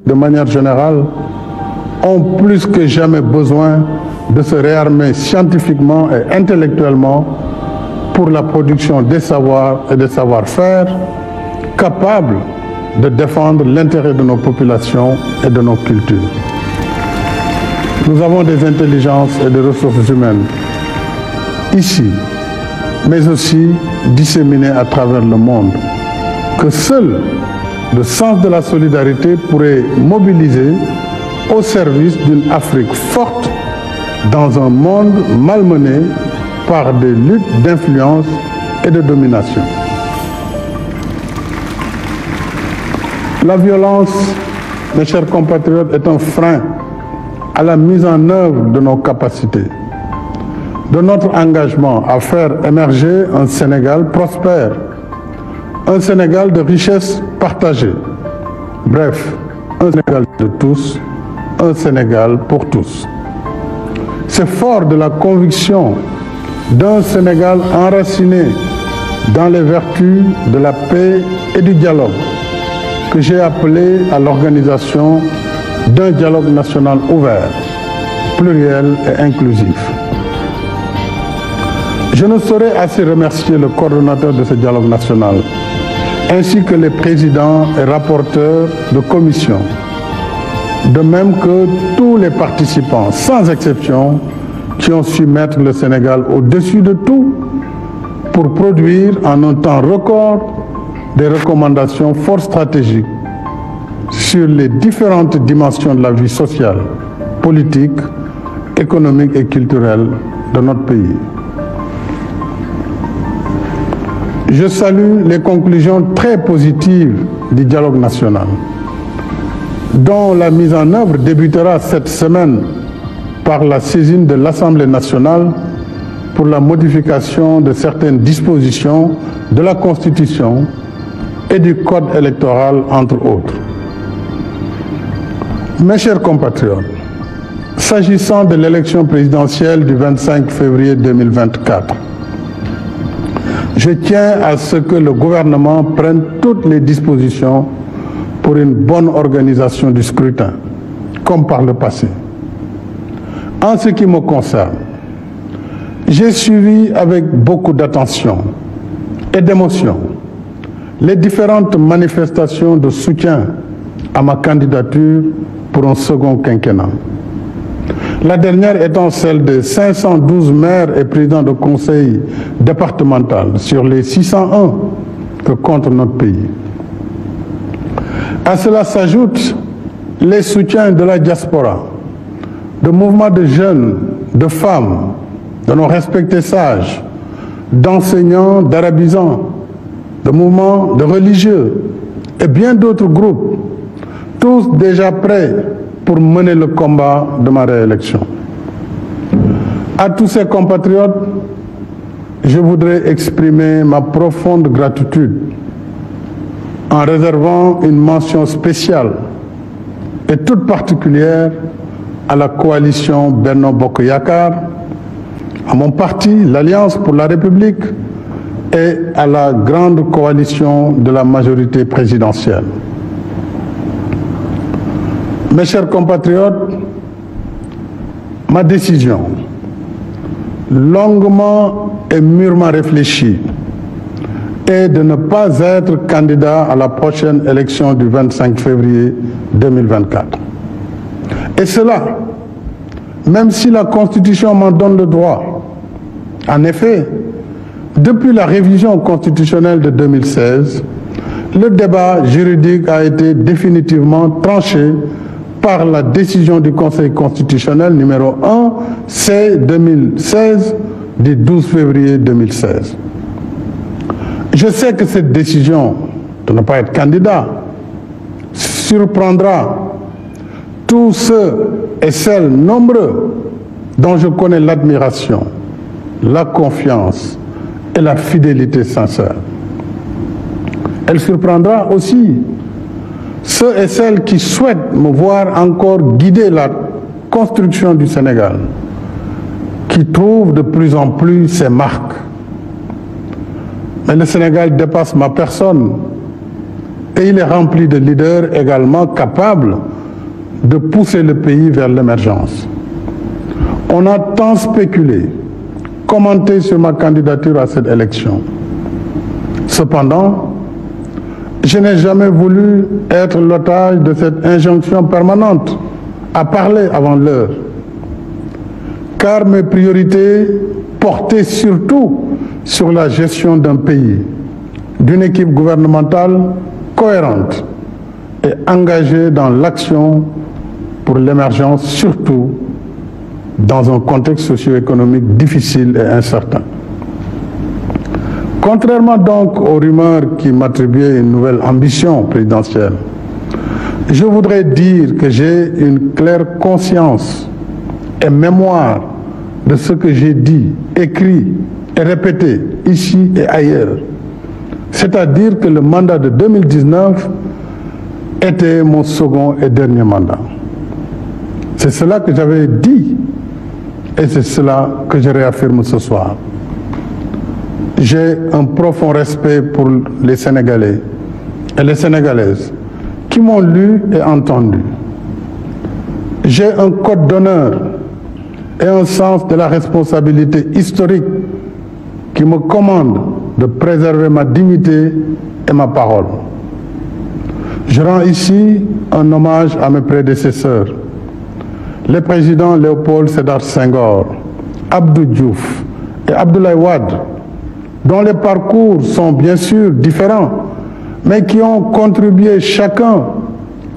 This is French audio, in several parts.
de manière générale, ont plus que jamais besoin de se réarmer scientifiquement et intellectuellement pour la production des savoirs et des savoir-faire capables de défendre l'intérêt de nos populations et de nos cultures. Nous avons des intelligences et des ressources humaines ici, mais aussi disséminées à travers le monde, que seul le sens de la solidarité pourrait mobiliser au service d'une Afrique forte dans un monde malmené par des luttes d'influence et de domination. La violence, mes chers compatriotes, est un frein à la mise en œuvre de nos capacités, de notre engagement à faire émerger un Sénégal prospère, un Sénégal de richesse partagée. Bref, un Sénégal de tous, un Sénégal pour tous. C'est fort de la conviction d'un Sénégal enraciné dans les vertus de la paix et du dialogue que j'ai appelé à l'organisation d'un dialogue national ouvert, pluriel et inclusif. Je ne saurais assez remercier le coordonnateur de ce dialogue national, ainsi que les présidents et rapporteurs de commission, de même que tous les participants, sans exception, qui ont su mettre le Sénégal au-dessus de tout pour produire en un temps record des recommandations fort stratégiques sur les différentes dimensions de la vie sociale, politique, économique et culturelle de notre pays. Je salue les conclusions très positives du dialogue national, dont la mise en œuvre débutera cette semaine par la saisine de l'Assemblée nationale pour la modification de certaines dispositions de la Constitution et du Code électoral, entre autres. Mes chers compatriotes, s'agissant de l'élection présidentielle du 25 février 2024, je tiens à ce que le gouvernement prenne toutes les dispositions pour une bonne organisation du scrutin, comme par le passé. En ce qui me concerne, j'ai suivi avec beaucoup d'attention et d'émotion les différentes manifestations de soutien à ma candidature pour un second quinquennat. La dernière étant celle de 512 maires et présidents de conseil départemental sur les 601 que compte notre pays. À cela s'ajoutent les soutiens de la diaspora, de mouvements de jeunes, de femmes, de nos respectés sages, d'enseignants, d'arabisants, de mouvements de religieux et bien d'autres groupes, tous déjà prêts pour mener le combat de ma réélection. À tous ces compatriotes, je voudrais exprimer ma profonde gratitude en réservant une mention spéciale et toute particulière à la coalition Benno Bokk Yakaar, à mon parti, l'Alliance pour la République, et à la grande coalition de la majorité présidentielle. Mes chers compatriotes, ma décision, longuement et mûrement réfléchie, est de ne pas être candidat à la prochaine élection du 25 février 2024. Et cela, même si la Constitution m'en donne le droit. En effet, depuis la révision constitutionnelle de 2016, le débat juridique a été définitivement tranché par la décision du Conseil constitutionnel numéro 1 C-2016 du 12 février 2016. Je sais que cette décision de ne pas être candidat surprendra tous ceux et celles nombreux dont je connais l'admiration, la confiance et la fidélité sincère. Elle surprendra aussi ceux et celles qui souhaitent me voir encore guider la construction du Sénégal, qui trouvent de plus en plus ses marques. Mais le Sénégal dépasse ma personne Et il est rempli de leaders également capables de pousser le pays vers l'émergence. On a tant spéculé, commenté sur ma candidature à cette élection. Cependant, je n'ai jamais voulu être l'otage de cette injonction permanente à parler avant l'heure, car mes priorités portaient surtout sur la gestion d'un pays, d'une équipe gouvernementale cohérente et engagée dans l'action pour l'émergence, surtout dans un contexte socio-économique difficile et incertain. Contrairement donc aux rumeurs qui m'attribuaient une nouvelle ambition présidentielle, je voudrais dire que j'ai une claire conscience et mémoire de ce que j'ai dit, écrit et répété ici et ailleurs. C'est-à-dire que le mandat de 2019 était mon second et dernier mandat. C'est cela que j'avais dit et c'est cela que je réaffirme ce soir. J'ai un profond respect pour les Sénégalais et les Sénégalaises qui m'ont lu et entendu. J'ai un code d'honneur et un sens de la responsabilité historique qui me commande de préserver ma dignité et ma parole. Je rends ici un hommage à mes prédécesseurs, les présidents Léopold Sédar Senghor, Abdou Diouf et Abdoulaye Wade, dont les parcours sont bien sûr différents, mais qui ont contribué chacun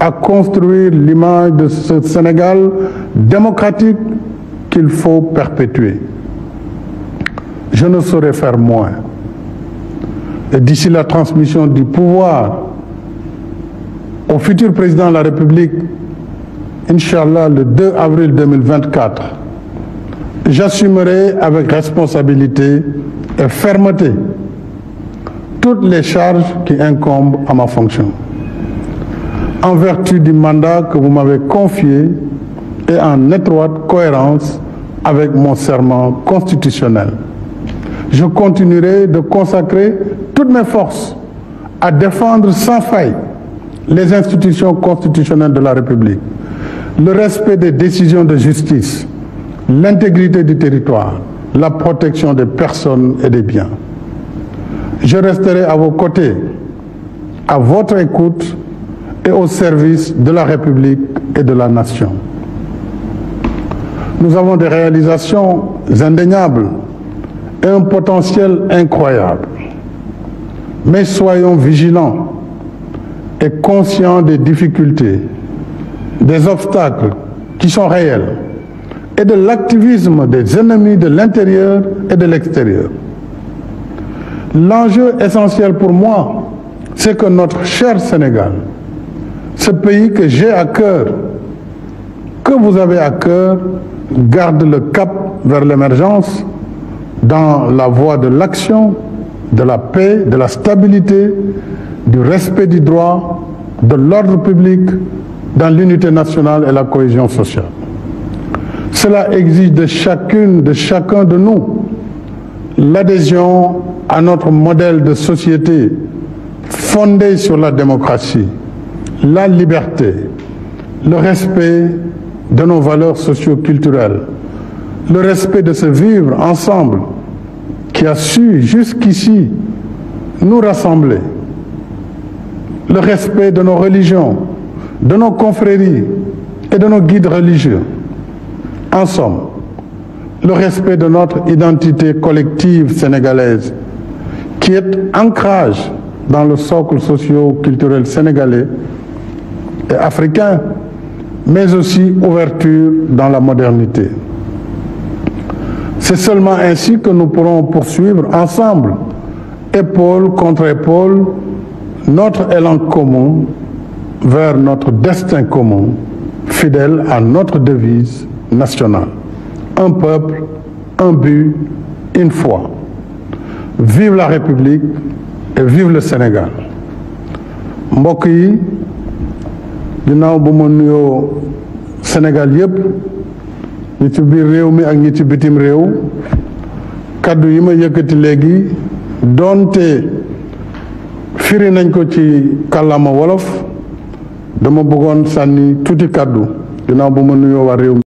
à construire l'image de ce Sénégal démocratique qu'il faut perpétuer. Je ne saurais faire moins. Et d'ici la transmission du pouvoir au futur président de la République, Inch'Allah, le 2 avril 2024, j'assumerai avec responsabilité et fermeté toutes les charges qui incombent à ma fonction. En vertu du mandat que vous m'avez confié et en étroite cohérence avec mon serment constitutionnel, je continuerai de consacrer toutes mes forces à défendre sans faille les institutions constitutionnelles de la République, le respect des décisions de justice, l'intégrité du territoire, la protection des personnes et des biens. Je resterai à vos côtés, à votre écoute et au service de la République et de la nation. Nous avons des réalisations indéniables et un potentiel incroyable. Mais soyons vigilants et conscients des difficultés, des obstacles qui sont réels et de l'activisme des ennemis de l'intérieur et de l'extérieur. L'enjeu essentiel pour moi, c'est que notre cher Sénégal, ce pays que j'ai à cœur, que vous avez à cœur, garde le cap vers l'émergence dans la voie de l'action, de la paix, de la stabilité, du respect du droit, de l'ordre public, dans l'unité nationale et la cohésion sociale. Cela exige de chacune, de chacun de nous, l'adhésion à notre modèle de société fondé sur la démocratie, la liberté, le respect de nos valeurs socio-culturelles, le respect de ce vivre ensemble qui a su jusqu'ici nous rassembler, le respect de nos religions, de nos confréries et de nos guides religieux. En somme, le respect de notre identité collective sénégalaise qui est ancrage dans le socle socio-culturel sénégalais et africain, mais aussi ouverture dans la modernité. C'est seulement ainsi que nous pourrons poursuivre ensemble, épaule contre épaule, notre élan commun vers notre destin commun, fidèle à notre devise nationale. Un peuple, un but, une foi. Vive la République et vive le Sénégal. mbokk yi ginnaaw bu ma nuyoo Sénégal yépp ñi ci biir réew mi ak ñi ci bitim réew kaddu yi ma yëkkati léegi doonte firi nañ ko ci kàllaama wolof dama bëggoon sànni tuuti kàddu ginnaaw bu ma nuyoo waa réew mi